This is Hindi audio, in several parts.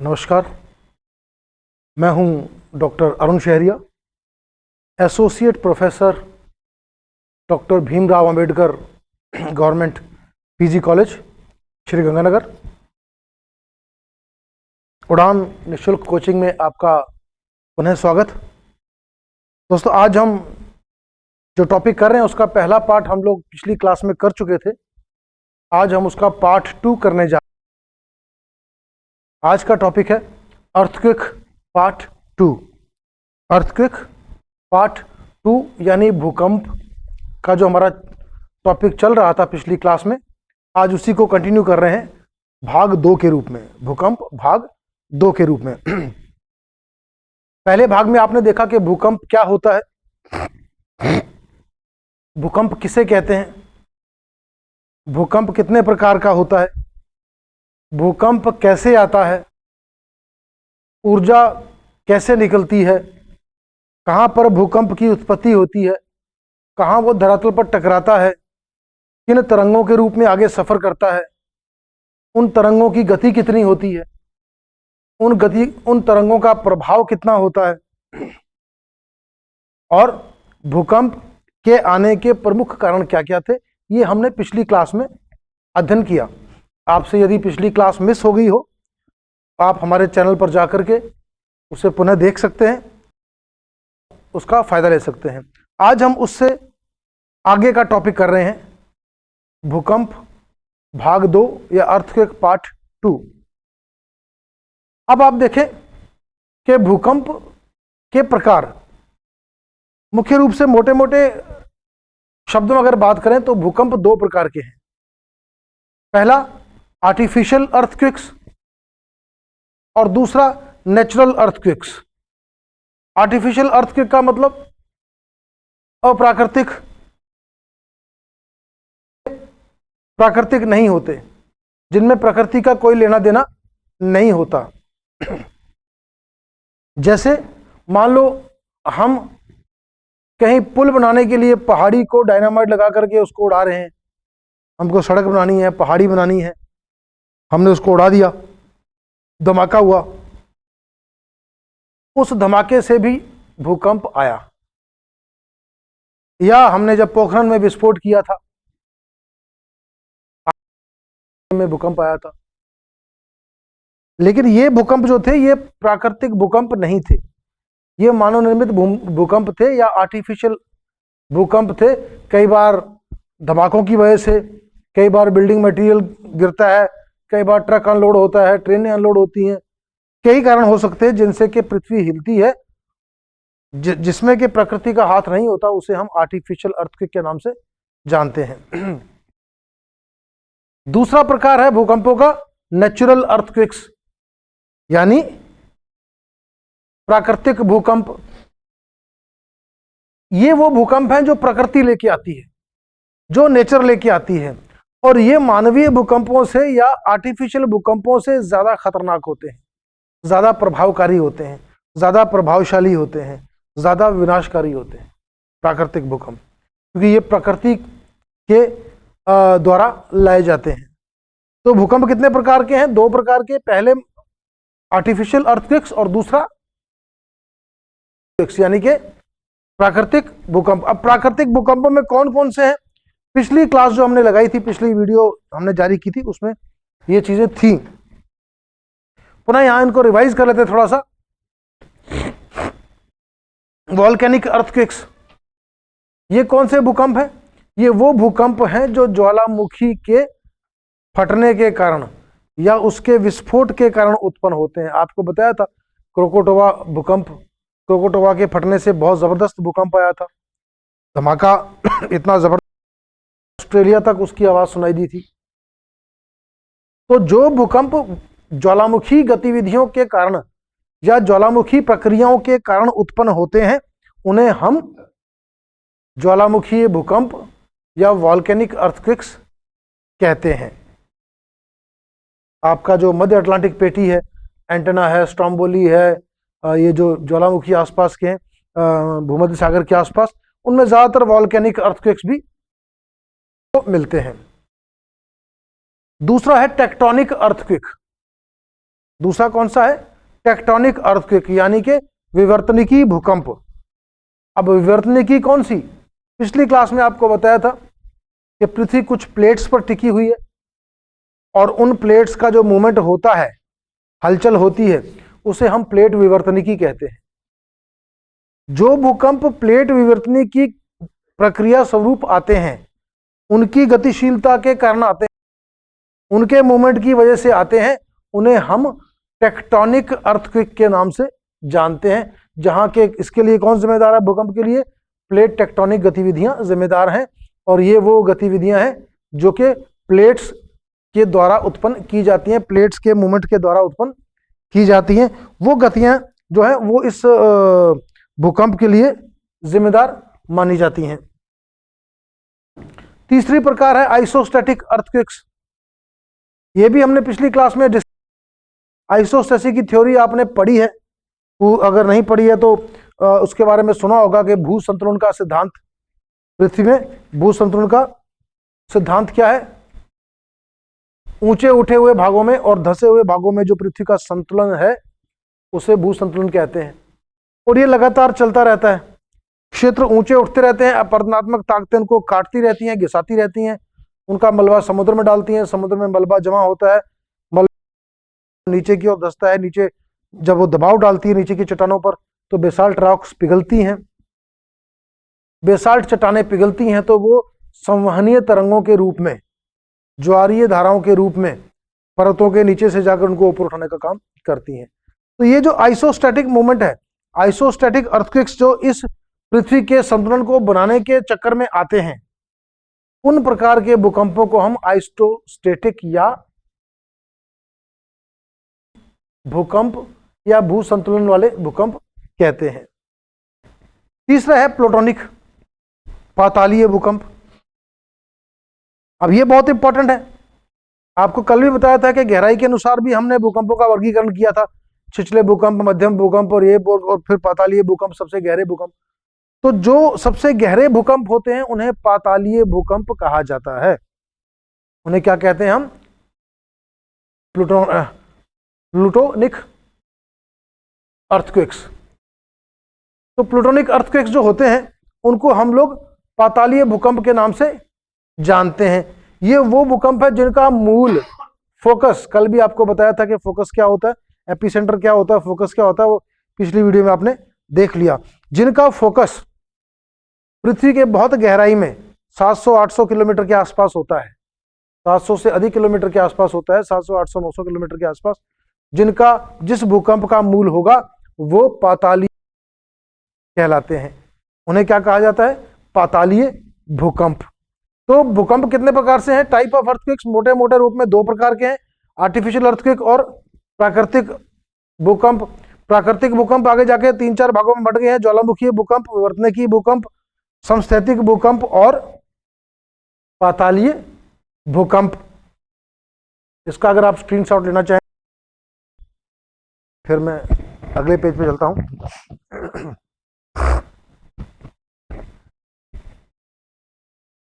नमस्कार। मैं हूं doctor Arun Shahariya, associate professor doctor Bhimrao Ambedkar government PG college Sri Ganganagar. Udaan निःशुल्क कोचिंग में आपका पुनः स्वागत। दोस्तों, आज हम जो टॉपिक कर रहे हैं उसका पहला पार्ट हम लोग पिछली क्लास में कर चुके थे। आज हम उसका पार्ट 2 करने जा रहे हैं। आज का टॉपिक है अर्थक्वेक पार्ट 2। अर्थक्वेक पार्ट 2 यानी भूकंप का जो हमारा टॉपिक चल रहा था पिछली क्लास में, आज उसी को कंटिन्यू कर रहे हैं भाग 2 के रूप में, भूकंप भाग 2 के रूप में। पहले भाग में आपने देखा कि भूकंप क्या होता है, भूकंप किसे कहते हैं, भूकंप कितने प्रकार का होता है, भूकंप कैसे आता है, ऊर्जा कैसे निकलती है, कहाँ पर भूकंप की उत्पत्ति होती है, कहाँ वो धरातल पर टकराता है, किन तरंगों के रूप में आगे सफर करता है, उन तरंगों की गति कितनी होती है, उन तरंगों का प्रभाव कितना होता है, और भूकंप के आने के प्रमुख कारण क्या क्या थे, ये हमने पिछली क्लास में अध्ययन किया। आपसे यदि पिछली क्लास मिस हो गई हो, आप हमारे चैनल पर जाकर के उसे पुनः देख सकते हैं, उसका फायदा ले सकते हैं। आज हम उससे आगे का टॉपिक कर रहे हैं, भूकंप भाग 2 या अर्थक्वेक पार्ट 2। अब आप देखें कि भूकंप के प्रकार, मुख्य रूप से मोटे मोटे शब्दों में अगर बात करें तो भूकंप 2 प्रकार के हैं। पहला आर्टिफिशियल अर्थक्वेक्स और दूसरा नेचुरल अर्थक्वेक्स। आर्टिफिशियल अर्थक्वेक का मतलब अप्राकृतिक, प्राकृतिक नहीं होते, जिनमें प्रकृति का कोई लेना देना नहीं होता। जैसे मान लो हम कहीं पुल बनाने के लिए पहाड़ी को डायनामाइट लगा करके उसको उड़ा रहे हैं, हमको सड़क बनानी है, पहाड़ी बनानी है, हमने उसको उड़ा दिया, धमाका हुआ, उस धमाके से भी भूकंप आया। या हमने जब पोखरण में विस्फोट किया था, में भूकंप आया था। लेकिन ये भूकंप जो थे ये प्राकृतिक भूकंप नहीं थे, ये मानव निर्मित भूकंप थे या आर्टिफिशियल भूकंप थे। कई बार धमाकों की वजह से, कई बार बिल्डिंग मटेरियल गिरता है, कई बार ट्रक अनलोड होता है, ट्रेनें अनलोड होती हैं, कई कारण हो सकते हैं जिनसे कि पृथ्वी हिलती है, जिसमें कि प्रकृति का हाथ नहीं होता, उसे हम आर्टिफिशियल अर्थक्वेक के नाम से जानते हैं। दूसरा प्रकार है भूकंपों का नेचुरल अर्थक्वेक्स, यानी प्राकृतिक भूकंप। ये वो भूकंप हैं जो प्रकृति लेके आती है, जो नेचर लेके आती है, और ये मानवीय भूकंपों से या आर्टिफिशियल भूकंपों से ज्यादा खतरनाक होते हैं, ज्यादा प्रभावकारी होते हैं, ज्यादा प्रभावशाली होते हैं, ज्यादा विनाशकारी होते हैं प्राकृतिक भूकंप, क्योंकि ये प्रकृति के द्वारा लाए जाते हैं। तो भूकंप कितने प्रकार के हैं? 2 प्रकार के। पहले आर्टिफिशियल अर्थक्वेक्स और दूसरा यानी कि प्राकृतिक भूकंप। अब प्राकृतिक भूकंपों में कौन कौन से हैं? पिछली क्लास जो हमने लगाई थी, पिछली वीडियो हमने जारी की थी, उसमें ये चीजें थी। पुनः यहां इनको रिवाइज कर लेते थोड़ा सा। वॉल्केनिक अर्थक्वेक्स, ये कौन से भूकंप हैं? ये वो भूकंप हैं जो ज्वालामुखी के फटने के कारण या उसके विस्फोट के कारण उत्पन्न होते हैं। आपको बताया था क्रोकोटोवा भूकंप, क्रोकोटोवा के फटने से बहुत जबरदस्त भूकंप आया था, धमाका इतना जबरदस्त, ऑस्ट्रेलिया तक उसकी आवाज सुनाई दी थी। तो जो भूकंप ज्वालामुखी गतिविधियों के कारण या ज्वालामुखी प्रक्रियाओं के कारण उत्पन्न होते हैं, उन्हें हम ज्वालामुखी भूकंप या वॉल्केनिक अर्थक्वेक्स कहते हैं। आपका जो मध्य अटलांटिक पेटी है, एंटेना है, स्ट्रोम्बोली है, ये जो ज्वालामुखी आसपास के हैं, भूमध्य सागर के आसपास, उनमें ज्यादातर वॉल्केनिक अर्थक्वेक्स भी मिलते हैं। दूसरा है टेक्टोनिक अर्थक्वेक। दूसरा कौन सा है? टेक्टोनिक अर्थक्वेक, यानी कि विवर्तनिकी भूकंप। अब विवर्तनिकी कौन सी? पिछली क्लास में आपको बताया था कि पृथ्वी कुछ प्लेट्स पर टिकी हुई है और उन प्लेट्स का जो मूवमेंट होता है, हलचल होती है, उसे हम प्लेट विवर्तनिकी कहते हैं। जो भूकंप प्लेट विवर्तनिकी प्रक्रिया स्वरूप आते हैं, उनकी गतिशीलता के कारण आते हैं, उनके मूवमेंट की वजह से आते हैं, उन्हें हम टेक्टोनिक अर्थक्वेक के नाम से जानते हैं। जहां के इसके लिए कौन जिम्मेदार है? भूकंप के लिए प्लेट टेक्टोनिक गतिविधियां जिम्मेदार हैं, और ये वो गतिविधियां हैं जो कि प्लेट्स के द्वारा उत्पन्न की जाती हैं, प्लेट्स के मूवमेंट के द्वारा उत्पन्न की जाती हैं। वो गतियां जो है वो इस भूकंप के लिए जिम्मेदार मानी जाती हैं। तीसरी प्रकार है आइसोस्टैटिक अर्थक्वेक्स। ये भी हमने पिछली क्लास में आइसोस्टैटिक की थ्योरी आपने पढ़ी है, वो अगर नहीं पढ़ी है तो उसके बारे में सुना होगा कि भू संतुलन का सिद्धांत। पृथ्वी में भू संतुलन का सिद्धांत क्या है? ऊंचे उठे हुए भागों में और धसे हुए भागों में जो पृथ्वी का संतुलन है उसे भू संतुलन कहते हैं, और ये लगातार चलता रहता है। क्षेत्र ऊंचे उठते रहते हैं, अपरदनात्मक ताकतें उनको काटती रहती हैं, घिसाती रहती हैं, उनका मलबा समुद्र में डालती हैं, समुद्र में मलबा जमा होता है, मलबा नीचे की ओर धसता है, नीचे जब वो दबाव डालती है नीचे की चट्टानों पर तो बेसाल्ट रॉक्स पिघलती हैं। बेसाल्ट चट्टानें पिघलती हैं तो वो संवहनीय तरंगों के रूप में, ज्वारीय धाराओं के रूप में परतों के नीचे से जाकर उनको ऊपर उठाने का काम करती हैं। तो ये जो आइसोस्टैटिक मूवमेंट है, आइसोस्टैटिक अर्थक्वेक्स जो इस पृथ्वी के संतुलन को बनाने के चक्कर में आते हैं, उन प्रकार के भूकंपों को हम आइसोस्टैटिक या भूकंप या भू संतुलन वाले भूकंप कहते हैं। तीसरा है प्लूटोनिक, पातालीय भूकंप। अब ये बहुत इंपॉर्टेंट है। आपको कल भी बताया था कि गहराई के अनुसार भी हमने भूकंपों का वर्गीकरण किया था, छिछले भूकंप, मध्यम भूकंप और ये और फिर पातालीय भूकंप, सबसे गहरे भूकंप। तो जो सबसे गहरे भूकंप होते हैं उन्हें पातालीय भूकंप कहा जाता है। उन्हें क्या कहते हैं हम? Plutonic earthquakes. तो प्लूटोनिक अर्थक्वेक्स जो होते हैं उनको हम लोग पातालीय भूकंप के नाम से जानते हैं। ये वो भूकंप है जिनका मूल फोकस, कल भी आपको बताया था कि फोकस क्या होता है, एपिसेंटर क्या होता है, फोकस क्या होता है, वो पिछली वीडियो में आपने देख लिया। जिनका फोकस पृथ्वी के बहुत गहराई में 700-800 किलोमीटर के आसपास होता है, 700 से अधिक किलोमीटर के आसपास होता है, 700, 800, 900 किलोमीटर के आसपास, जिनका जिस भूकंप का मूल होगा वो पातालीय कहलाते हैं। उन्हें क्या कहा जाता है? पातालीय भूकंप। तो भूकंप कितने प्रकार से हैं? टाइप ऑफ अर्थक्वेक्स मोटे मोटे रूप में दो प्रकार के हैं, आर्टिफिशियल अर्थक्वेक और प्राकृतिक भूकंप। प्राकृतिक भूकंप आगे जाके 3-4 भागों में बंट गए हैं, ज्वालामुखीय भूकंप, विवर्तनिकी भूकंप, समस्थैतिक भूकंप और पातालीय भूकंप। इसका अगर आप स्क्रीनशॉट लेना चाहें फिर मैं अगले पेज पे चलता हूं।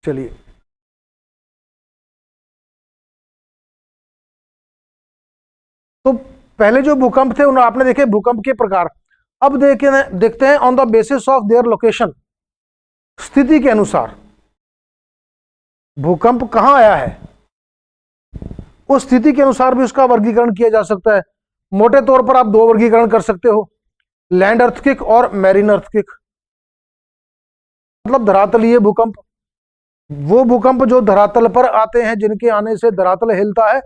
चलिए, तो पहले जो भूकंप थे उन्हें आपने देखे भूकंप के प्रकार। अब देखते हैं on the basis of their location, स्थिति के अनुसार भूकंप कहां आया है, उस स्थिति के अनुसार भी उसका वर्गीकरण किया जा सकता है। मोटे तौर पर आप दो वर्गीकरण कर सकते हो, लैंड अर्थक्वेक और मैरीन अर्थक्वेक। मतलब धरातलीय भूकंप, वो भूकंप जो धरातल पर आते हैं, जिनके आने से धरातल हिलता है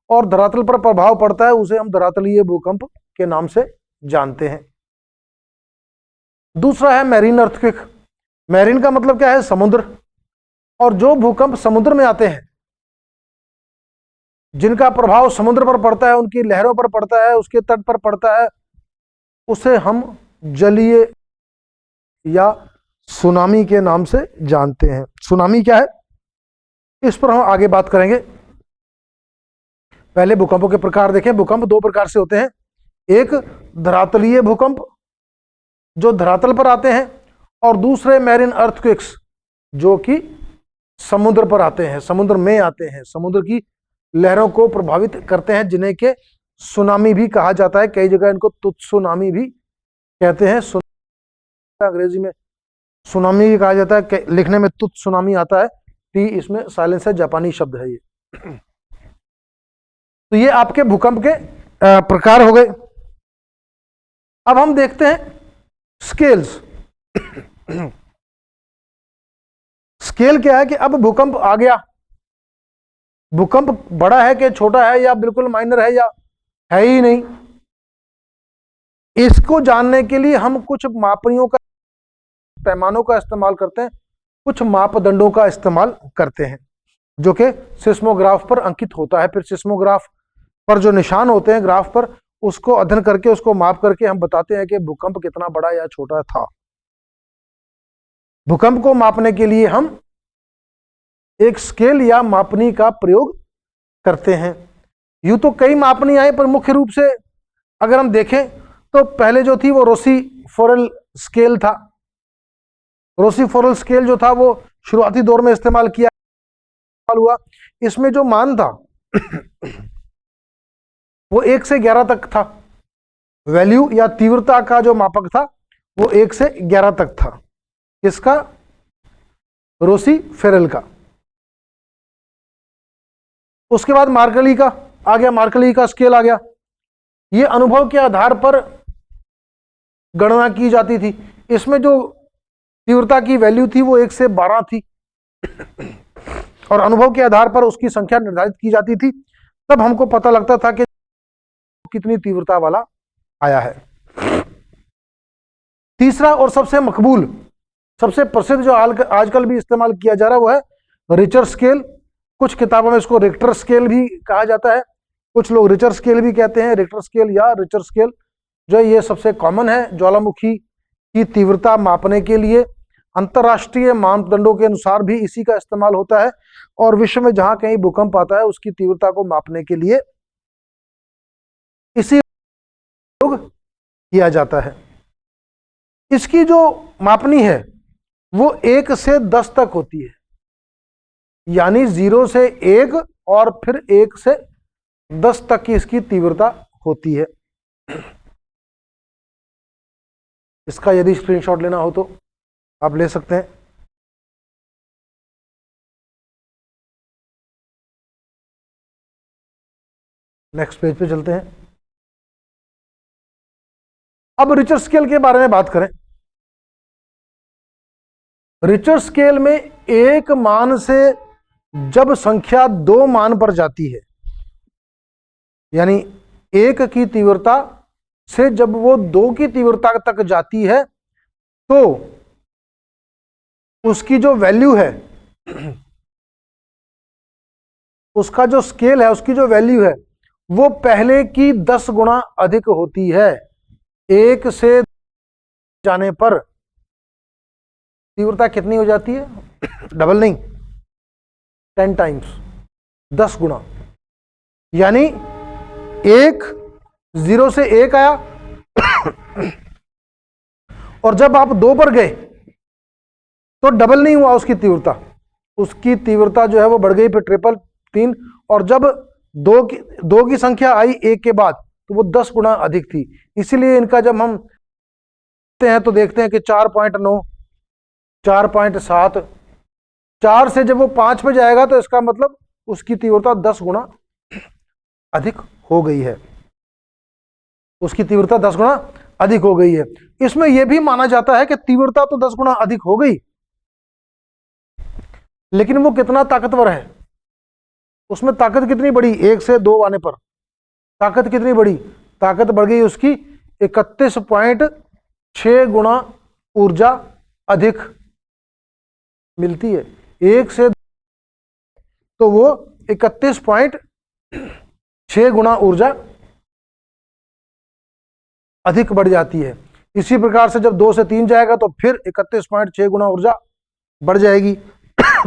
और धरातल पर प्रभाव पड़ता है, उसे हम धरातलीय भूकंप के नाम से जानते हैं। दूसरा है मैरीन अर्थक्वेक। मैरीन का मतलब क्या है? समुद्र। और जो भूकंप समुद्र में आते हैं, जिनका प्रभाव समुद्र पर पड़ता है, उनकी लहरों पर पड़ता है, उसके तट पर पड़ता है, उसे हम जलीय या सुनामी के नाम से जानते हैं। सुनामी क्या है इस पर हम आगे बात करेंगे। पहले भूकंपों के प्रकार देखें। भूकंप दो प्रकार से होते हैं, एक धरातलीय भूकंप जो धरातल पर आते हैं, और दूसरे मैरीन अर्थक्वेक्स जो कि समुद्र पर आते हैं, समुद्र में आते हैं, समुद्र की लहरों को प्रभावित करते हैं, जिन्हें के सुनामी भी कहा जाता है, कई जगह इनको त्सुनामी भी कहते हैं। अंग्रेजी में सुनामी भी कहा जाता है, लिखने में त्सुनामी आता है, टी इसमें साइलेंस है, जापानी शब्द है ये। तो ये आपके भूकंप के प्रकार हो गए। अब हम देखते हैं स्केल्स। स्केल क्या है कि अब भूकंप आ गया, भूकंप बड़ा है कि छोटा है, या बिल्कुल माइनर है, या है ही नहीं, इसको जानने के लिए हम कुछ मापनियों का, पैमानों का इस्तेमाल करते हैं, कुछ मापदंडों का इस्तेमाल करते हैं, जो कि सिस्मोग्राफ पर अंकित होता है। फिर सिस्मोग्राफ पर जो निशान होते हैं ग्राफ पर, उसको अध्ययन करके, उसको माप करके हम बताते हैं कि भूकंप कितना बड़ा या छोटा था। भूकंप को मापने के लिए हम एक स्केल या मापनी का प्रयोग करते हैं। यूं तो कई मापनी आए, पर मुख्य रूप से अगर हम देखें तो पहले जो थी वो रोसीफोरल स्केल था। रोसीफोरल स्केल जो था वो शुरुआती दौर में इस्तेमाल किया हुआ। इसमें जो मान था वो 1 से 11 तक था। वैल्यू या तीव्रता का जो मापक था वो 1 से 11 तक था। किसका? रोसीफेरल का। उसके बाद मार्कली का आ गया, मार्कली का स्केल आ गया। ये अनुभव के आधार पर गणना की जाती थी। इसमें जो तीव्रता की वैल्यू थी वो 1 से 12 थी और अनुभव के आधार पर उसकी संख्या निर्धारित की जाती थी। तब हमको पता लगता था कि कितनी तीव्रता वाला आया है। तीसरा और सबसे मकबूल, सबसे प्रसिद्ध जो आजकल भी इस्तेमाल किया जा रहा है वो है रिचर स्केल। कुछ किताबों में इसको रिक्टर स्केल भी कहा जाता है, कुछ लोग रिचर स्केल भी कहते हैं। रिक्टर स्केल या रिचर स्केल जो है ये सबसे कॉमन है ज्वालामुखी की तीव्रता मापने के लिए। अंतरराष्ट्रीय मानदंडों के अनुसार भी इसी का इस्तेमाल होता है और विश्व में जहां कहीं भूकंप आता है उसकी तीव्रता को मापने के लिए इसी उपयोग किया जाता है। इसकी जो मापनी है वो 1 से 10 तक होती है, यानी 0 से 1 और फिर 1 से 10 तक की इसकी तीव्रता होती है। इसका यदि स्क्रीनशॉट लेना हो तो आप ले सकते हैं। नेक्स्ट पेज पे चलते हैं। अब रिचर स्केल के बारे में बात करें। रिचर स्केल में एक मान से जब संख्या 2 मान पर जाती है, यानी 1 की तीव्रता से जब वो 2 की तीव्रता तक जाती है तो उसकी जो वैल्यू है, उसका जो स्केल है, उसकी जो वैल्यू है वो पहले की 10 गुना अधिक होती है। 1 से जाने पर तीव्रता कितनी हो जाती है? डबल नहीं, 10 टाइम्स, 10 गुना। यानी 0 से 1 आया और जब आप 2 पर गए तो डबल नहीं हुआ उसकी तीव्रता, उसकी तीव्रता जो है वो बढ़ गई, फिर ट्रिपल, 3, और जब 2 की संख्या आई 1 के बाद तो वो 10 गुना अधिक थी। इसीलिए इनका जब हम हैं तो देखते हैं कि 4.9, 4.7, 4 से जब वो 5 पे जाएगा तो इसका मतलब उसकी तीव्रता 10 गुना अधिक हो गई है, उसकी तीव्रता 10 गुना अधिक हो गई है। इसमें यह भी माना जाता है कि तीव्रता तो 10 गुना अधिक हो गई, लेकिन वो कितना ताकतवर है, उसमें ताकत कितनी बढ़ी? 1 से 2 आने पर ताकत कितनी बढ़ी? ताकत बढ़ गई उसकी 31.6 गुना ऊर्जा अधिक मिलती है। 1 से तो वो 31.6 गुना ऊर्जा अधिक बढ़ जाती है। इसी प्रकार से जब 2 से 3 जाएगा तो फिर 31.6 गुना ऊर्जा बढ़ जाएगी।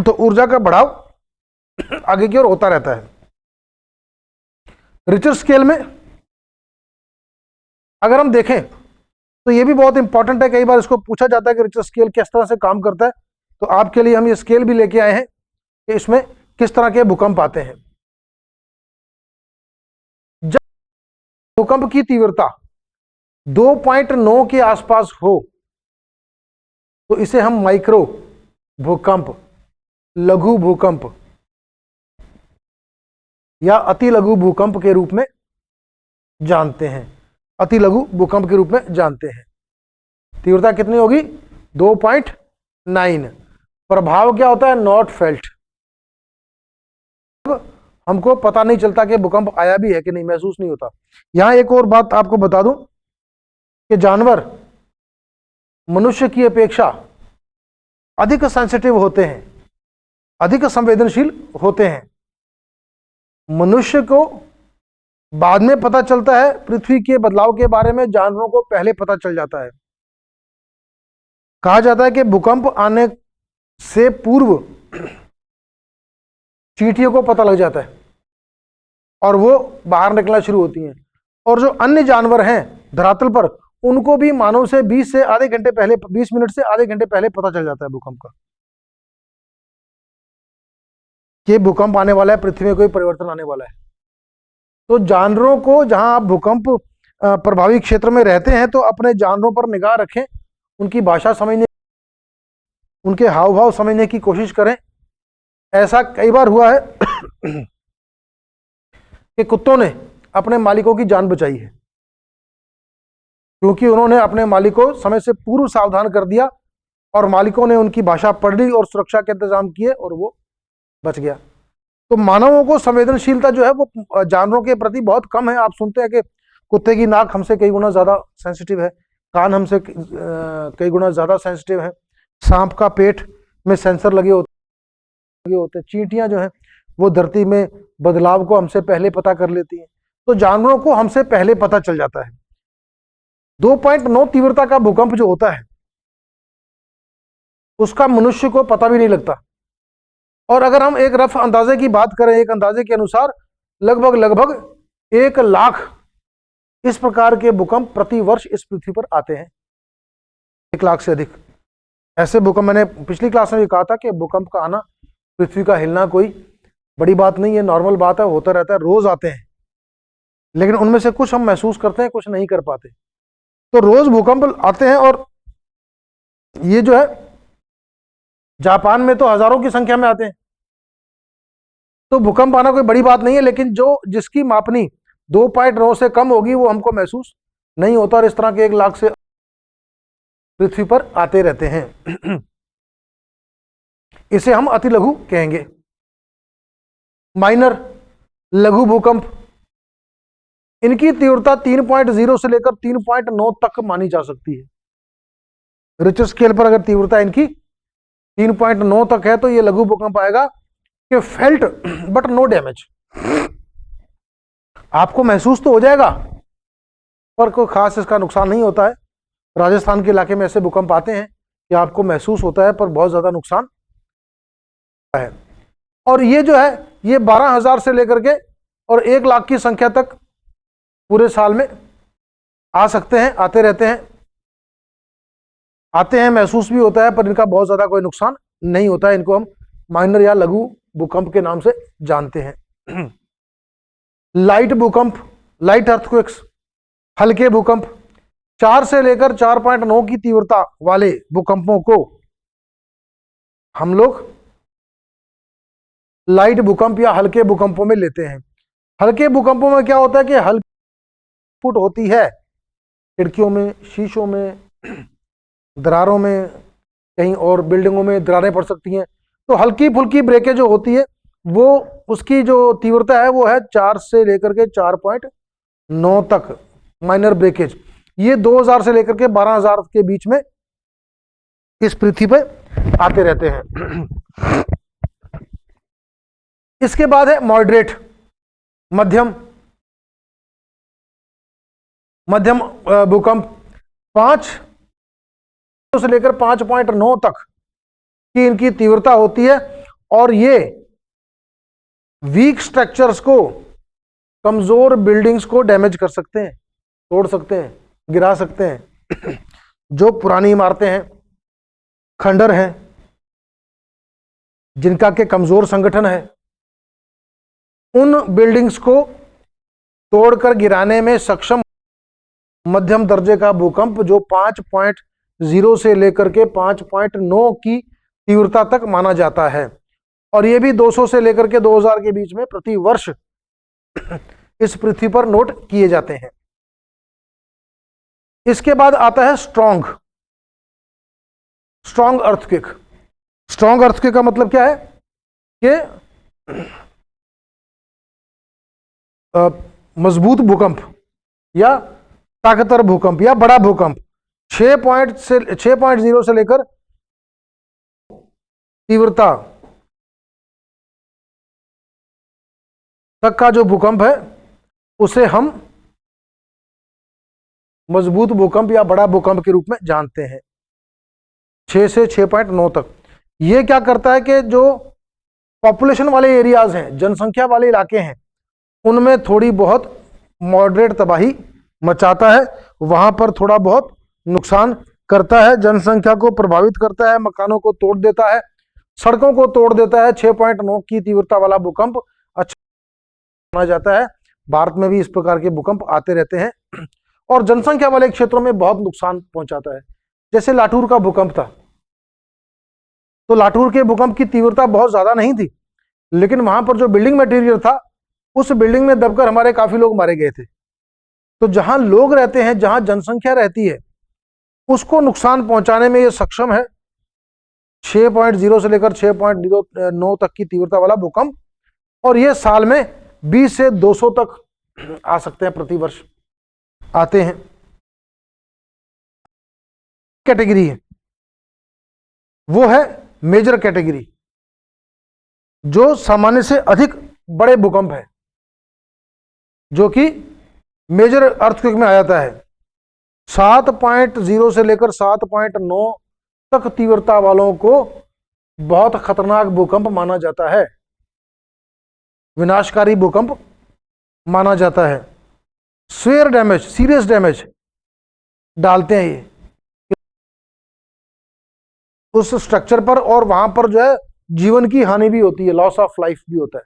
तो ऊर्जा का बढ़ाव आगे की ओर होता रहता है। रिचर स्केल में अगर हम देखें तो यह भी बहुत इंपॉर्टेंट है, कई बार इसको पूछा जाता है कि रिचर स्केल किस तरह से काम करता है। तो आपके लिए हम ये स्केल भी लेके आए हैं कि इसमें किस तरह के भूकंप आते हैं। भूकंप की तीव्रता 2.9 के आसपास हो तो इसे हम माइक्रो भूकंप, लघु भूकंप या अति लघु भूकंप के रूप में जानते हैं। अति लघु भूकंप के रूप में जानते हैं। तीव्रता कितनी होगी? 2.9। प्रभाव क्या होता है? Not felt. हमको पता नहीं चलता कि भूकंप आया भी है कि नहीं, महसूस नहीं होता। यहां एक और बात आपको बता दूं कि जानवर मनुष्य की अपेक्षा अधिक सेंसिटिव होते हैं, अधिक संवेदनशील होते हैं। मनुष्य को बाद में पता चलता है पृथ्वी के बदलाव के बारे में, जानवरों को पहले पता चल जाता है। कहा जाता है कि भूकंप आने से पूर्व चींटियों को पता लग जाता है और वो बाहर निकलना शुरू होती हैं। और जो अन्य जानवर हैं धरातल पर, उनको भी मानव से 20 से आधे घंटे पहले, 20 मिनट से आधे घंटे पहले पता चल जाता है भूकंप का, कि भूकंप आने वाला है, पृथ्वी में कोई परिवर्तन आने वाला है। तो जानवरों को, जहां आप भूकंप प्रभावी क्षेत्र में रहते हैं, तो अपने जानवरों पर निगाह रखें, उनकी भाषा समझने, उनके हाव भाव समझने की कोशिश करें। ऐसा कई बार हुआ है कि कुत्तों ने अपने मालिकों की जान बचाई है, क्योंकि उन्होंने अपने मालिक को समय से पूर्व सावधान कर दिया और मालिकों ने उनकी भाषा पढ़ ली और सुरक्षा के इंतजाम किए और वो बच गया। तो मानवों को संवेदनशीलता जो है वो जानवरों के प्रति बहुत कम है। आप सुनते हैं कि कुत्ते की नाक हमसे कई गुना ज्यादा सेंसिटिव है, कान हमसे कई गुना ज्यादा सेंसिटिव है, सांप का पेट में सेंसर लगे होते, चींटियां जो है वो धरती में बदलाव को हमसे पहले पता कर लेती हैं। तो जानवरों को हमसे पहले पता चल जाता है। 2.9 तीव्रता का भूकंप जो होता है उसका मनुष्य को पता भी नहीं लगता। और अगर हम एक रफ अंदाजे की बात करें, एक अंदाजे के अनुसार लगभग 1 लाख इस प्रकार के भूकंप प्रति वर्ष इस पृथ्वी पर आते हैं। 1 लाख से अधिक ऐसे भूकंप, मैंने पिछली क्लास में भी कहा था कि भूकंप का आना, पृथ्वी का हिलना कोई बड़ी बात नहीं है, नॉर्मल बात है, होता रहता है, रोज आते हैं। लेकिन उनमें से कुछ हम महसूस करते हैं, कुछ नहीं कर पाते। तो रोज भूकंप आते हैं और ये जो है जापान में तो हजारों की संख्या में आते हैं। तो भूकंप आना कोई बड़ी बात नहीं है, लेकिन जिसकी मापनी 2.9 से कम होगी वो हमको महसूस नहीं होता। और इस तरह के 1 लाख से पृथ्वी पर आते रहते हैं। इसे हम अति लघु कहेंगे। माइनर, लघु भूकंप, इनकी तीव्रता 3.0 से लेकर 3.9 तक मानी जा सकती है। रिचर स्केल पर अगर तीव्रता इनकी 3.9 तक है तो ये लघु भूकंप आएगा कि फेल्ट बट नो डैमेज। आपको महसूस तो हो जाएगा पर कोई खास इसका नुकसान नहीं होता है। राजस्थान के इलाके में ऐसे भूकंप आते हैं कि आपको महसूस होता है पर बहुत ज्यादा नुकसान है। और ये जो है ये 12,000 से लेकर के और 1 लाख की संख्या तक पूरे साल में आ सकते हैं, आते रहते हैं, आते हैं, महसूस भी होता है पर इनका बहुत ज्यादा कोई नुकसान नहीं होता है। इनको हम माइनर या लघु भूकंप के नाम से जानते हैं। लाइट भूकंप, लाइट अर्थक्वेक्स, हल्के भूकंप, 4 से लेकर 4.9 की तीव्रता वाले भूकंपों को हम लोग लाइट भूकंप या हल्के भूकंपों में लेते हैं। हल्के भूकंपों में क्या होता है कि हल्की फुट होती है, खिड़कियों में, शीशों में, दरारों में, कहीं और बिल्डिंगों में दरारें पड़ सकती हैं। तो हल्की फुल्की ब्रेकेज जो होती है वो, उसकी जो तीव्रता है वो है 4 से लेकर के 4.9 तक माइनर ब्रेकेज। ये 2000 से लेकर के 12,000 के बीच में इस पृथ्वी पे आते रहते हैं। इसके बाद है मॉडरेट, मध्यम भूकंप, 5 से लेकर 5.9 तक की इनकी तीव्रता होती है और ये वीक स्ट्रक्चर्स को, कमजोर बिल्डिंग्स को डैमेज कर सकते हैं, तोड़ सकते हैं, गिरा सकते हैं। जो पुरानी इमारतें हैं, खंडर हैं, जिनका के कमजोर संगठन है, उन बिल्डिंग्स को तोड़कर गिराने में सक्षम मध्यम दर्जे का भूकंप जो 5.0 से लेकर के 5.9 की तीव्रता तक माना जाता है, और यह भी 200 से लेकर के 2000 के बीच में प्रति वर्ष इस पृथ्वी पर नोट किए जाते हैं। इसके बाद आता है स्ट्रॉन्ग अर्थक्वेक। स्ट्रॉन्ग अर्थक्वेक का मतलब क्या है कि मजबूत भूकंप या ताकतवर भूकंप या बड़ा भूकंप 6.0 से लेकर तीव्रता तक का जो भूकंप है उसे हम मजबूत भूकंप या बड़ा भूकंप के रूप में जानते हैं। 6 से 6.9 तक ये क्या करता है कि जो पॉपुलेशन वाले एरियाज हैं, जनसंख्या वाले इलाके हैं, उनमें थोड़ी बहुत मॉडरेट तबाही मचाता है, वहां पर थोड़ा बहुत नुकसान करता है, जनसंख्या को प्रभावित करता है, मकानों को तोड़ देता है, सड़कों को तोड़ देता है। 6.9 की तीव्रता वाला भूकंप अच्छा माना जाता है। भारत में भी इस प्रकार के भूकंप आते रहते हैं और जनसंख्या वाले क्षेत्रों में बहुत नुकसान पहुंचाता है। जैसे लाटूर का भूकंप था, तो लाटूर के भूकंप की तीव्रता बहुत ज्यादा नहीं थी, लेकिन वहां पर जो बिल्डिंग मटेरियल था उस बिल्डिंग में दबकर हमारे काफी लोग मारे गए थे। तो जहां लोग रहते हैं, जहां जनसंख्या रहती है, उसको नुकसान पहुंचाने में यह सक्षम है। 6.0 से लेकर 6.9 तक की तीव्रता वाला भूकंप, और यह साल में 20 से 200 तक आ सकते हैं, प्रति वर्ष आते हैं। कैटेगरी है वो है मेजर कैटेगरी, जो सामान्य से अधिक बड़े भूकंप है, जो कि मेजर अर्थक्वेक में आ जाता है। 7.0 से लेकर 7.9 तक तीव्रता वालों को बहुत खतरनाक भूकंप माना जाता है, विनाशकारी भूकंप माना जाता है। स्वेयर डैमेज, सीरियस डैमेज डालते हैं ये उस स्ट्रक्चर पर, और वहां पर जो है जीवन की हानि भी होती है, लॉस ऑफ लाइफ भी होता है,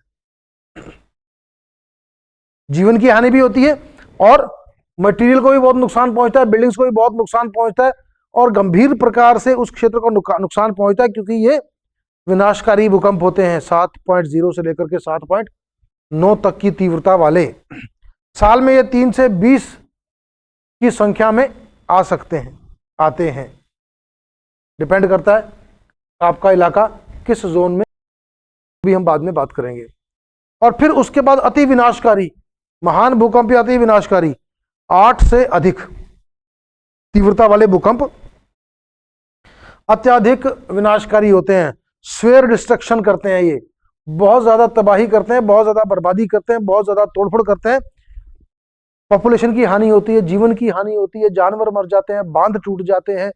जीवन की हानि भी होती है, और मटेरियल को भी बहुत नुकसान पहुंचता है, बिल्डिंग्स को भी बहुत नुकसान पहुंचता है, और गंभीर प्रकार से उस क्षेत्र को नुकसान पहुंचता है, क्योंकि ये विनाशकारी भूकंप होते हैं। 7.0 से लेकर के 7.9 तक की तीव्रता वाले साल में ये 3 से 20 की संख्या में आ सकते हैं, आते हैं। डिपेंड करता है आपका इलाका किस जोन में, भी हम बाद में बात करेंगे। और फिर उसके बाद अति विनाशकारी महान भूकंप या अति विनाशकारी 8 से अधिक तीव्रता वाले भूकंप अत्यधिक विनाशकारी होते हैं, स्वेयर डिस्ट्रक्शन करते हैं, ये बहुत ज्यादा तबाही करते हैं, बहुत ज्यादा बर्बादी करते हैं, बहुत ज्यादा तोड़फोड़ करते हैं, पॉपुलेशन की हानि होती है, जीवन की हानि होती है, जानवर मर जाते हैं, बांध टूट जाते हैं,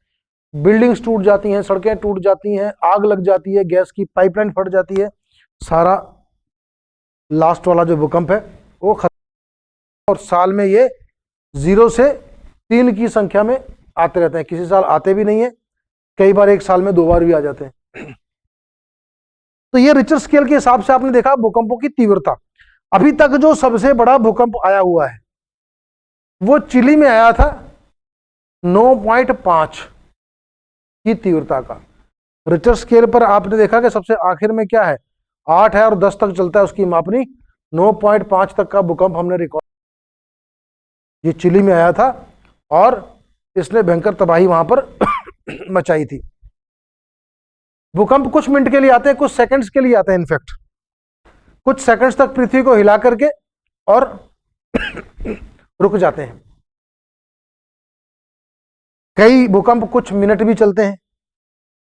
बिल्डिंग्स टूट जाती हैं, सड़कें टूट जाती हैं, आग लग जाती है, गैस की पाइपलाइन फट जाती है। सारा लास्ट वाला जो भूकंप है वो खत्म, और साल में ये 0 से 3 की संख्या में आते रहते हैं, किसी साल आते भी नहीं है, कई बार एक साल में 2 बार भी आ जाते हैं। तो ये रिचर स्केल के हिसाब से आपने देखा भूकंपों की तीव्रता। अभी तक जो सबसे बड़ा भूकंप आया हुआ है वो चिली में आया था 9.5 की तीव्रता का। रिचर स्केल पर आपने देखा कि सबसे आखिर में क्या है, 8 है और 10 तक चलता है उसकी मापनी। 9.5 तक का भूकंप हमने रिकॉर्ड, ये चिली में आया था और इसने भयंकर तबाही वहां पर मचाई थी। भूकंप कुछ मिनट के लिए आते हैं, कुछ सेकंड्स के लिए आते हैं, इनफैक्ट कुछ सेकंड्स तक पृथ्वी को हिला करके और रुक जाते हैं। कई भूकंप कुछ मिनट भी चलते हैं,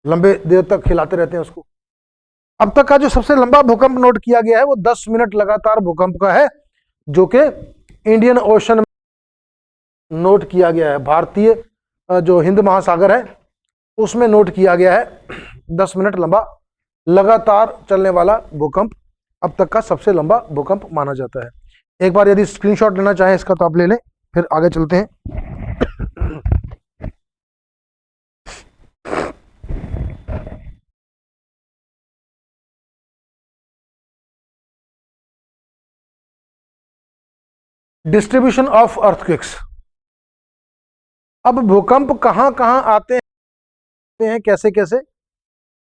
लंबे देर तक हिलाते रहते हैं उसको। अब तक का जो सबसे लंबा भूकंप नोट किया गया है वो 10 मिनट लगातार भूकंप का है, जो कि इंडियन ओशन में नोट किया गया है। भारतीय जो हिंद महासागर है उसमें नोट किया गया है। 10 मिनट लंबा लगातार चलने वाला भूकंप अब तक का सबसे लंबा भूकंप माना जाता है। एक बार यदि स्क्रीनशॉट लेना चाहें इसका तो आप ले लें, फिर आगे चलते हैं। Distribution of earthquakes. अब भूकंप कहां कहां आते हैं, कैसे कैसे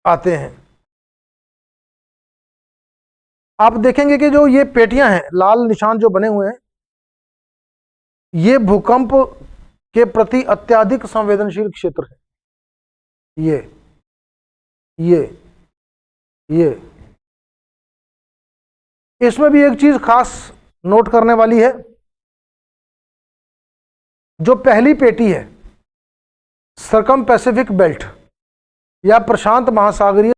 आते हैं। आप देखेंगे कि जो ये पेटियां हैं, लाल निशान जो बने हुए हैं, ये भूकंप के प्रति अत्यधिक संवेदनशील क्षेत्र है। ये इसमें भी एक चीज खास नोट करने वाली है। जो पहली पेटी है, सर्कम पैसिफिक बेल्ट या प्रशांत महासागरीय।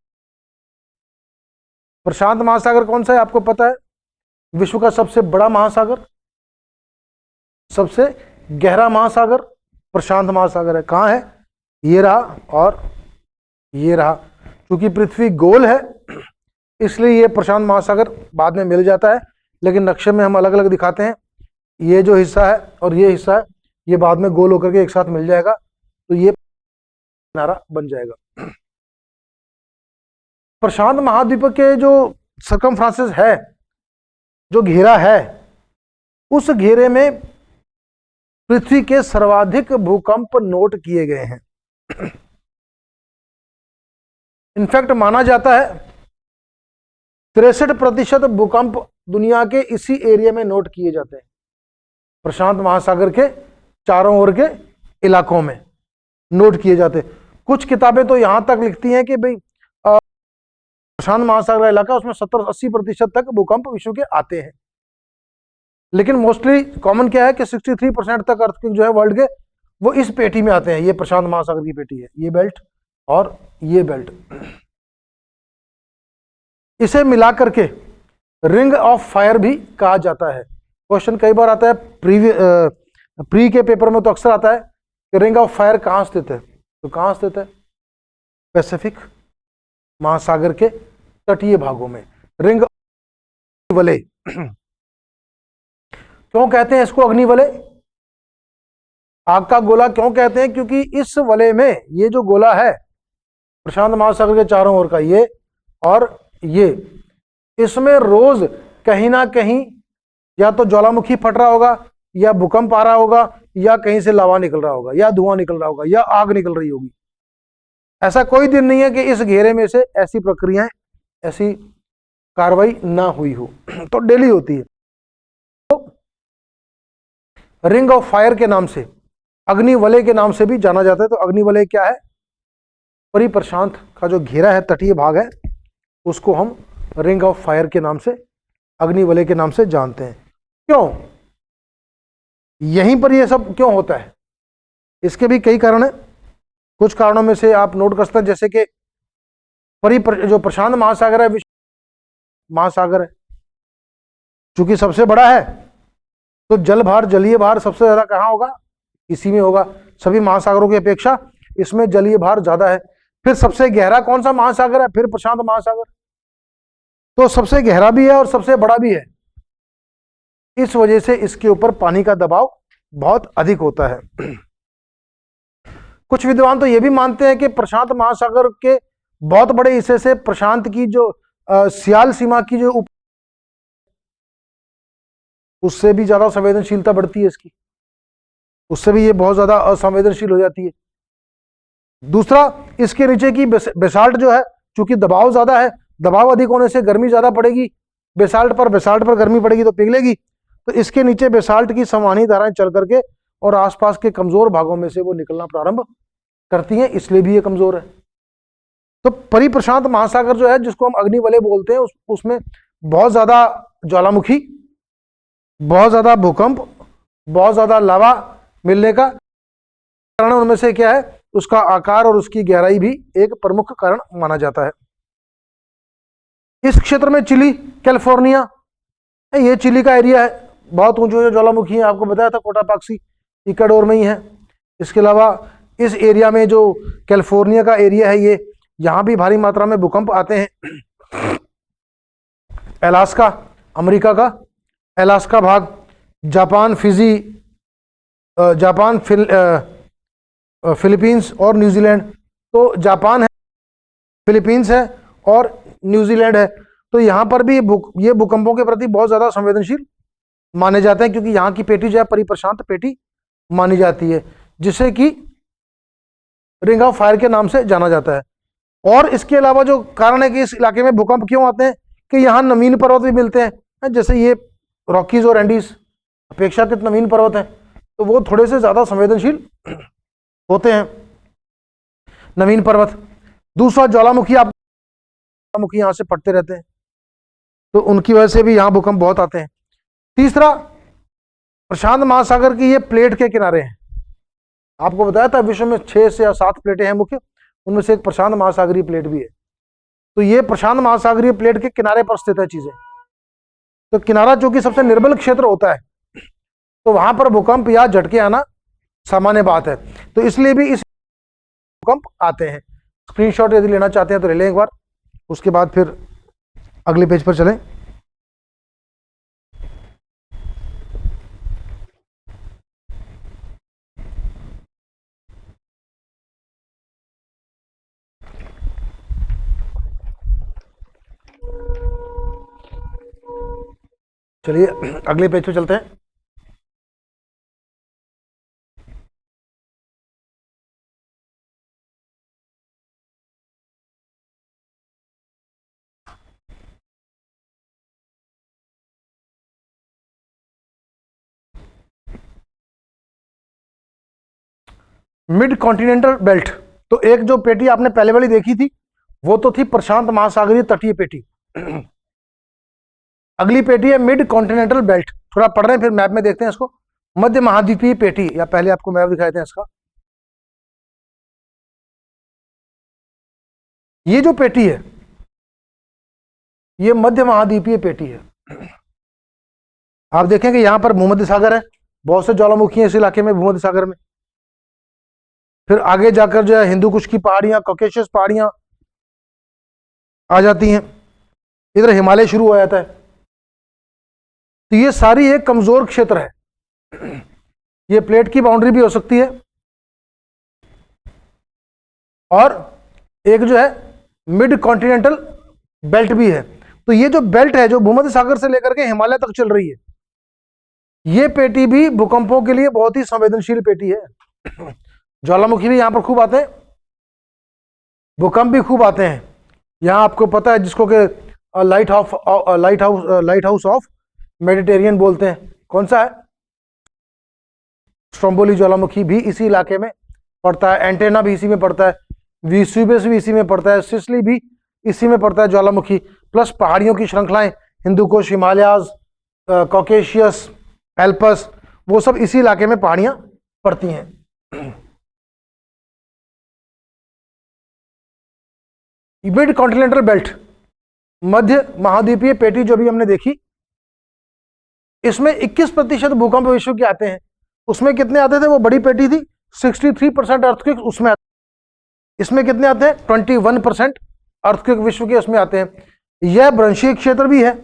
प्रशांत महासागर कौन सा है आपको पता है? विश्व का सबसे बड़ा महासागर, सबसे गहरा महासागर प्रशांत महासागर है। कहां है? ये रहा और ये रहा। क्योंकि पृथ्वी गोल है इसलिए ये प्रशांत महासागर बाद में मिल जाता है, लेकिन नक्शे में हम अलग अलग दिखाते हैं। ये जो हिस्सा है और ये हिस्सा है, ये बाद में गोल होकर के एक साथ मिल जाएगा, तो ये किनारा बन जाएगा। प्रशांत महाद्वीप के जो सर्कमफ्रेंस है, जो घेरा है, उस घेरे में पृथ्वी के सर्वाधिक भूकंप नोट किए गए हैं। इनफैक्ट माना जाता है 63% भूकंप दुनिया के इसी एरिया में नोट किए जाते हैं। प्रशांत महासागर के चारों ओर के इलाकों में नोट किए जाते हैं। कुछ किताबें तो यहां तक लिखती हैं कि भाई प्रशांत महासागर का इलाका, उसमें 70-80% तक भूकंप विश्व के आते हैं। लेकिन मोस्टली कॉमन क्या है कि 63% तक अर्थक्वेक जो है वर्ल्ड के, वो इस पेटी में आते हैं। ये प्रशांत महासागर की पेटी है, ये बेल्ट और ये बेल्ट। इसे मिलाकर के रिंग ऑफ फायर भी कहा जाता है। क्वेश्चन कई बार आता है, प्री के पेपर में तो अक्सर आता है कि रिंग ऑफ फायर कहां स्थित है। तो कहां स्थित है? पैसिफिक महासागर के तटीय भागों में। रिंग वलय क्यों कहते हैं इसको? अग्निवलय, आग का गोला क्यों कहते हैं? क्योंकि इस वलय में ये जो गोला है प्रशांत महासागर के चारों ओर का, ये और ये, इसमें रोज कहीं ना कहीं या तो ज्वालामुखी फट रहा होगा, या भूकंप आ रहा होगा, या कहीं से लावा निकल रहा होगा, या धुआं निकल रहा होगा, या आग निकल रही होगी। ऐसा कोई दिन नहीं है कि इस घेरे में से ऐसी प्रक्रियाएं, ऐसी कार्रवाई ना हुई हो। तो डेली होती है। तो रिंग ऑफ फायर के नाम से, अग्निवलय के नाम से भी जाना जाता है। तो अग्निवलय क्या है? परिप्रशांत का जो घेरा है, तटीय भाग है, उसको हम रिंग ऑफ फायर के नाम से, अग्निवलय के नाम से जानते हैं। क्यों? यहीं पर ये सब क्यों होता है? इसके भी कई कारण हैं। कुछ कारणों में से आप नोट कर सकते हैं, जैसे कि जो प्रशांत महासागर है, विश्व महासागर है, चूंकि सबसे बड़ा है, तो जल भार, जलीय भार सबसे ज्यादा कहां होगा? इसी में होगा। सभी महासागरों की अपेक्षा इसमें जलीय भार ज्यादा है। फिर सबसे गहरा कौन सा महासागर है? फिर प्रशांत महासागर। तो सबसे गहरा भी है और सबसे बड़ा भी है। इस वजह से इसके ऊपर पानी का दबाव बहुत अधिक होता है। कुछ विद्वान तो यह भी मानते हैं कि प्रशांत महासागर के बहुत बड़े हिस्से से प्रशांत की जो सियाल सीमा की जो उससे भी ज्यादा संवेदनशीलता बढ़ती है इसकी, उससे भी ये बहुत ज्यादा असंवेदनशील हो जाती है। दूसरा, इसके नीचे की बेसाल्ट जो है, चूंकि दबाव ज्यादा है, दबाव अधिक होने से गर्मी ज्यादा पड़ेगी, बेसाल्ट पर गर्मी पड़ेगी तो पिघलेगी। तो इसके नीचे बेसाल्ट की संवहनी धाराएं चल करके और आसपास के कमजोर भागों में से वो निकलना प्रारंभ करती हैं, इसलिए भी ये कमजोर है। तो परिप्रशांत महासागर जो है, जिसको हम अग्निवलय बोलते हैं, उसमें बहुत ज्यादा ज्वालामुखी, बहुत ज्यादा भूकंप, बहुत ज्यादा लावा मिलने का कारण उनमें से क्या है? उसका आकार और उसकी गहराई भी एक प्रमुख कारण माना जाता है। इस क्षेत्र में चिली, कैलिफोर्निया, ये चिली का एरिया है। बहुत ऊंचे ज्वालामुखी है, आपको बताया था कोटापाक्सी इक्वाडोर में ही है। इसके अलावा इस एरिया में जो कैलिफोर्निया का एरिया है, ये यहां भी भारी मात्रा में भूकंप आते हैं। अलास्का, अमेरिका का अलास्का भाग, जापान, फिजी, जापान, फिलीपींस और न्यूजीलैंड। तो जापान है, फिलीपींस है और न्यूजीलैंड है। तो यहां पर भी ये भूकंपों के प्रति बहुत ज्यादा संवेदनशील माने जाते हैं, क्योंकि यहाँ की पेटी जो है परिप्रशांत पेटी मानी जाती है, जिसे कि रिंग ऑफ फायर के नाम से जाना जाता है। और इसके अलावा जो कारण है कि इस इलाके में भूकंप क्यों आते हैं, कि यहाँ नवीन पर्वत भी मिलते हैं, जैसे ये रॉकीज और एंडीज अपेक्षाकृत नवीन पर्वत हैं, तो वो थोड़े से ज्यादा संवेदनशील होते हैं, नवीन पर्वत। दूसरा, ज्वालामुखी, आप ज्वालामुखी यहाँ से फटते रहते हैं, तो उनकी वजह से भी यहाँ भूकंप बहुत आते हैं। तीसरा, प्रशांत महासागर की ये प्लेट के किनारे हैं। आपको बताया था विश्व में 6 से या 7 प्लेटें हैं मुख्य, उनमें से एक प्रशांत महासागरीय प्लेट भी है। तो ये प्रशांत महासागरीय प्लेट के किनारे पर स्थित है चीजें। तो किनारा चूंकि सबसे निर्बल क्षेत्र होता है, तो वहां पर भूकंप या झटके आना सामान्य बात है, तो इसलिए भी इस भूकंप आते हैं। स्क्रीनशॉट यदि लेना चाहते हैं तो ले लें एक बार, उसके बाद फिर अगले पेज पर चलें। चलिए अगले पेज पे चलते हैं। मिड कॉन्टिनेंटल बेल्ट, तो एक जो पेटी आपने पहले वाली देखी थी वो तो थी प्रशांत महासागरीय तटीय पेटी। अगली पेटी है मिड कॉन्टिनेंटल बेल्ट। थोड़ा पढ़ रहे हैं फिर मैप में देखते हैं इसको। मध्य महाद्वीपीय पेटी, या पहले आपको मैप दिखाए थे इसका। ये जो पेटी है ये मध्य महाद्वीपीय पेटी है। आप देखेंगे यहां पर भूमध्य सागर है, बहुत से ज्वालामुखी हैं इस इलाके में भूमध्य सागर में। फिर आगे जाकर जो है हिंदू कुश की पहाड़ियां, कॉकेशियस पहाड़ियां आ जाती हैं, इधर हिमालय शुरू हो जाता है। तो ये सारी एक कमजोर क्षेत्र है। ये प्लेट की बाउंड्री भी हो सकती है, और एक जो है मिड कॉन्टिनेंटल बेल्ट भी है। तो ये जो बेल्ट है जो भूमध्य सागर से लेकर के हिमालय तक चल रही है, ये पेटी भी भूकंपों के लिए बहुत ही संवेदनशील पेटी है। ज्वालामुखी भी यहां पर खूब आते हैं, भूकंप भी खूब आते हैं। यहां आपको पता है जिसको कि लाइट हाउस ऑफ मेडिटेरियन बोलते हैं, कौन सा है? स्ट्रोम्बोली ज्वालामुखी भी इसी इलाके में पड़ता है, एंटेना भी इसी में पड़ता है, वेसुवियस भी इसी में पड़ता है, सिसली भी इसी में पड़ता है ज्वालामुखी, प्लस पहाड़ियों की श्रृंखलाएं, हिंदू कुश, हिमालयाज, कॉकेशियस, एल्पस, वो सब इसी इलाके में पहाड़ियां पड़ती हैं। मिड कॉन्टिनेंटल बेल्ट, मध्य महाद्वीपीय पेटी जो भी हमने देखी, इसमें 21% भूकंप विश्व के आते हैं। उसमें कितने आते थे? वो बड़ी पेटी थी 63% अर्थक्वेक उसमें आते। इसमें कितने आते हैं? 21% अर्थक्वेक विश्व के उसमें आते हैं। यह भ्रंशीय क्षेत्र भी है,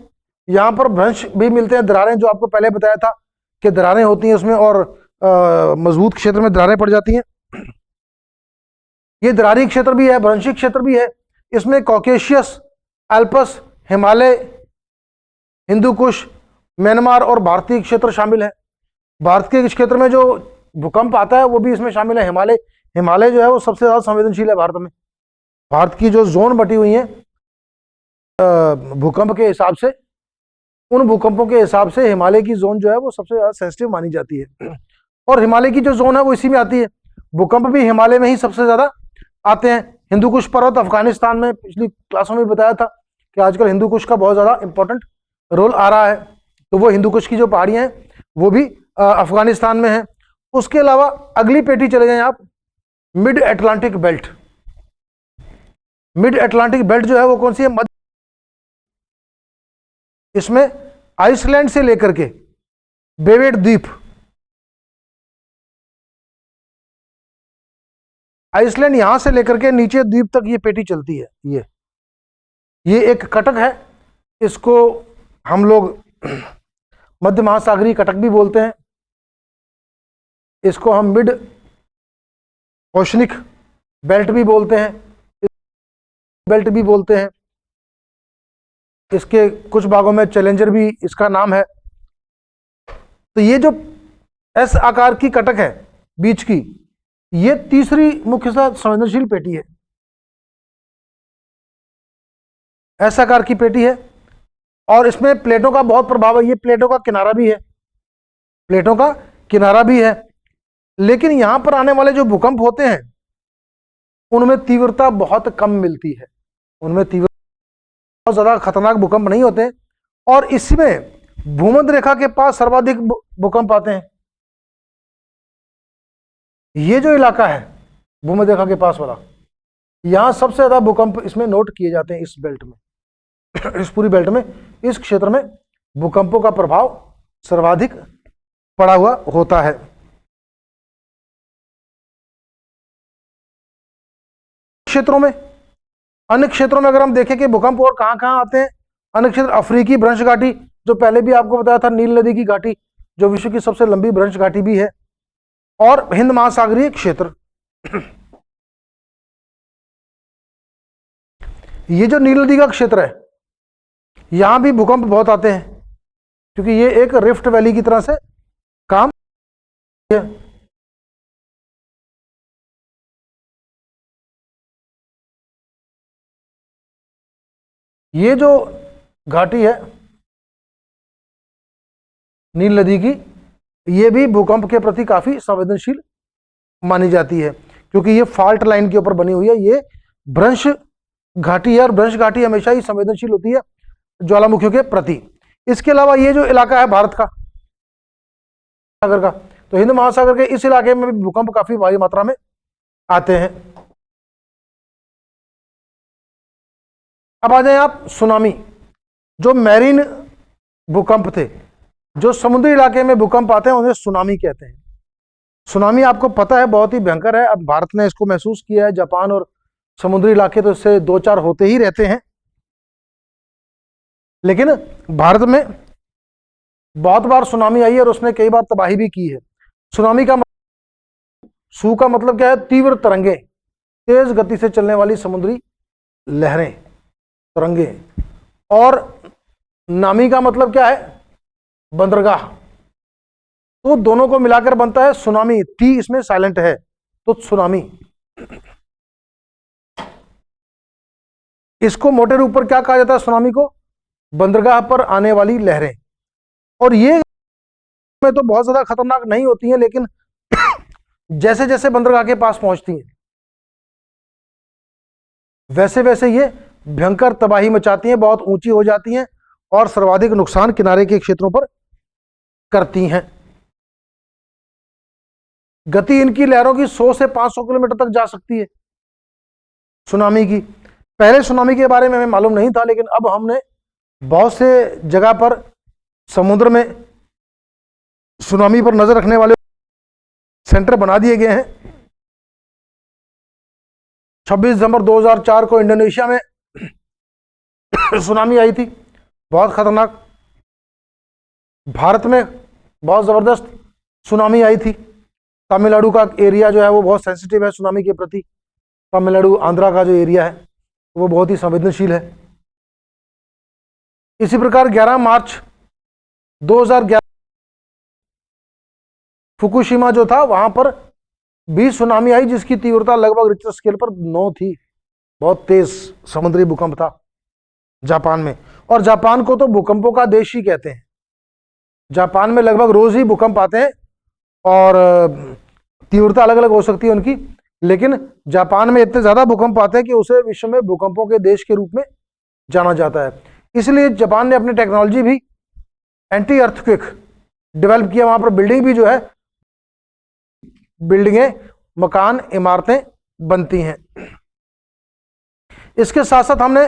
यहां पर भ्रंश भी मिलते हैं, दरारें, जो आपको पहले बताया था कि दरारें होती हैं उसमें, और मजबूत क्षेत्र में दरारें पड़ जाती हैं। ये दरारी क्षेत्र भी है, भ्रंशीय क्षेत्र भी है। इसमें कॉकेशियस, एल्पस, हिमालय, हिंदू कुश, म्यांमार और भारतीय क्षेत्र शामिल है। भारत के क्षेत्र में जो भूकंप आता है वो भी इसमें शामिल है। हिमालय जो है वो सबसे ज्यादा संवेदनशील है भारत में। भारत की जो जोन बटी हुई है भूकंप के हिसाब से, उन भूकंपों के हिसाब से हिमालय की जोन जो है वो सबसे ज्यादा सेंसिटिव मानी जाती है, और हिमालय की जो जोन है वो इसी में आती है। भूकंप भी हिमालय में ही सबसे ज्यादा आते हैं। हिंदू कुश पर्वत अफगानिस्तान में, पिछली क्लासों में बताया था कि आजकल हिंदू कुश का बहुत ज्यादा इंपॉर्टेंट रोल आ रहा है, तो वो हिंदू कुश की जो पहाड़ियां हैं वो भी अफगानिस्तान में है। उसके अलावा अगली पेटी चले जाएं आप, mid Atlantic belt. Mid Atlantic belt जो है वो कौन सी है? मध्य। इसमें आइसलैंड से लेकर के बेवेड द्वीप, आइसलैंड यहां से लेकर के नीचे द्वीप तक ये पेटी चलती है। ये एक कटक है, इसको हम लोग मध्य महासागरीय कटक भी बोलते हैं। इसको हम मिड ओशनिक बेल्ट भी बोलते हैं, बेल्ट भी बोलते हैं। इसके कुछ भागों में चैलेंजर भी इसका नाम है। तो ये जो एस आकार की कटक है बीच की, ये तीसरी मुख्यतः संवेदनशील पेटी है। एस आकार की पेटी है और इसमें प्लेटों का बहुत प्रभाव है। ये प्लेटों का किनारा भी है, प्लेटों का किनारा भी है, लेकिन यहां पर आने वाले जो भूकंप होते हैं उनमें तीव्रता बहुत कम मिलती है, उनमें तीव्रता बहुत ज्यादा खतरनाक भूकंप नहीं होते, और इसमें भूमध्य रेखा के पास सर्वाधिक भूकंप आते हैं। ये जो इलाका है भूमध्य रेखा के पास वाला, यहां सबसे ज्यादा भूकंप इसमें नोट किए जाते हैं। इस बेल्ट में, इस पूरी बेल्ट में, इस क्षेत्र में भूकंपों का प्रभाव सर्वाधिक पड़ा हुआ होता है। क्षेत्रों में, अन्य क्षेत्रों में अगर हम देखें कि भूकंप और कहां कहां आते हैं, अन्य क्षेत्र अफ्रीकी भ्रंश घाटी, जो पहले भी आपको बताया था, नील नदी की घाटी जो विश्व की सबसे लंबी भ्रंश घाटी भी है, और हिंद महासागरीय क्षेत्र। ये जो नील नदी का क्षेत्र है, यहां भी भूकंप बहुत आते हैं, क्योंकि ये एक रिफ्ट वैली की तरह से काम है। ये जो घाटी है नील नदी की, ये भी भूकंप के प्रति काफी संवेदनशील मानी जाती है, क्योंकि ये फॉल्ट लाइन के ऊपर बनी हुई है। ये भ्रंश घाटी है और भ्रंश घाटी हमेशा ही संवेदनशील होती है ज्वालामुखियों के प्रति। इसके अलावा ये जो इलाका है भारत का सागर का, तो हिंद महासागर के इस इलाके में भी भूकंप काफी भारी मात्रा में आते हैं। अब आ जाए आप सुनामी, जो मैरीन भूकंप थे, जो समुद्री इलाके में भूकंप आते हैं उन्हें सुनामी कहते हैं। सुनामी आपको पता है बहुत ही भयंकर है। अब भारत ने इसको महसूस किया है, जापान और समुद्री इलाके तो इससे दो चार होते ही रहते हैं, लेकिन भारत में बहुत बार सुनामी आई है और उसने कई बार तबाही भी की है। सुनामी का सू का मतलब क्या है? तीव्र तरंगे, तेज गति से चलने वाली समुद्री लहरें, तरंगे। और नामी का मतलब क्या है? बंदरगाह। तो दोनों को मिलाकर बनता है सुनामी। टी इसमें साइलेंट है, तो सुनामी। इसको मोटे रूप पर क्या कहा जाता है? सुनामी को बंदरगाह पर आने वाली लहरें। और ये में तो बहुत ज्यादा खतरनाक नहीं होती हैं, लेकिन जैसे जैसे बंदरगाह के पास पहुंचती हैं वैसे वैसे ये भयंकर तबाही मचाती हैं, बहुत ऊंची हो जाती हैं और सर्वाधिक नुकसान किनारे के क्षेत्रों पर करती हैं। गति इनकी लहरों की 100 से 500 किलोमीटर तक जा सकती है सुनामी की। पहले सुनामी के बारे में हमें मालूम नहीं था, लेकिन अब हमने बहुत से जगह पर समुद्र में सुनामी पर नजर रखने वाले सेंटर बना दिए गए हैं। 26 दिसंबर 2004 को इंडोनेशिया में सुनामी आई थी, बहुत खतरनाक। भारत में बहुत जबरदस्त सुनामी आई थी। तमिलनाडु का एरिया जो है वो बहुत सेंसिटिव है सुनामी के प्रति। तमिलनाडु आंध्रा का जो एरिया है वो बहुत ही संवेदनशील है। इसी प्रकार 11 मार्च 2011 फुकुशिमा जो था वहां पर भी सुनामी आई, जिसकी तीव्रता लगभग रिक्टर स्केल पर 9 थी। बहुत तेज समुद्री भूकंप था जापान में। और जापान को तो भूकंपों का देश ही कहते हैं। जापान में लगभग रोज ही भूकंप आते हैं और तीव्रता अलग अलग हो सकती है उनकी, लेकिन जापान में इतने ज्यादा भूकंप आते हैं कि उसे विश्व में भूकंपों के देश के रूप में जाना जाता है। इसलिए जापान ने अपनी टेक्नोलॉजी भी एंटी अर्थक्वेक डेवलप किया। वहां पर बिल्डिंग भी जो है, बिल्डिंगें, मकान, इमारतें बनती हैं। इसके साथ साथ हमने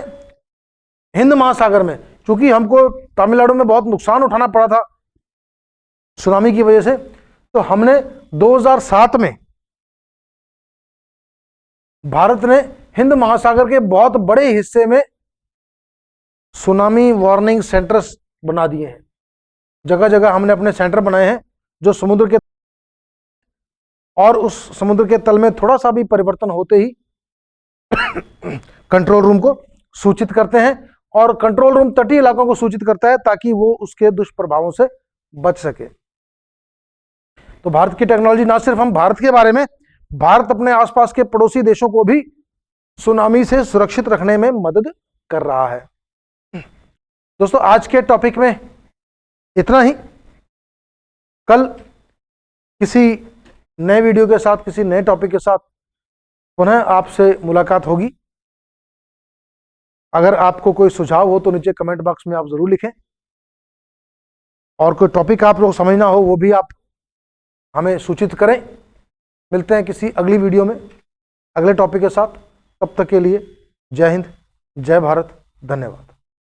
हिंद महासागर में, चूंकि हमको तमिलनाडु में बहुत नुकसान उठाना पड़ा था सुनामी की वजह से, तो हमने 2007 में भारत ने हिंद महासागर के बहुत बड़े हिस्से में सुनामी वार्निंग सेंटर्स बना दिए हैं। जगह जगह हमने अपने सेंटर बनाए हैं जो समुद्र के और उस समुद्र के तल में थोड़ा सा भी परिवर्तन होते ही कंट्रोल रूम को सूचित करते हैं, और कंट्रोल रूम तटीय इलाकों को सूचित करता है ताकि वो उसके दुष्प्रभावों से बच सके। तो भारत की टेक्नोलॉजी ना सिर्फ हम भारत के बारे में, भारत अपने आसपास के पड़ोसी देशों को भी सुनामी से सुरक्षित रखने में मदद कर रहा है। दोस्तों आज के टॉपिक में इतना ही। कल किसी नए वीडियो के साथ, किसी नए टॉपिक के साथ पुनः आपसे मुलाकात होगी। अगर आपको कोई सुझाव हो तो नीचे कमेंट बॉक्स में आप जरूर लिखें, और कोई टॉपिक आप लोग समझना हो वो भी आप हमें सूचित करें। मिलते हैं किसी अगली वीडियो में अगले टॉपिक के साथ। तब तक के लिए जय हिंद, जय भारत, धन्यवाद।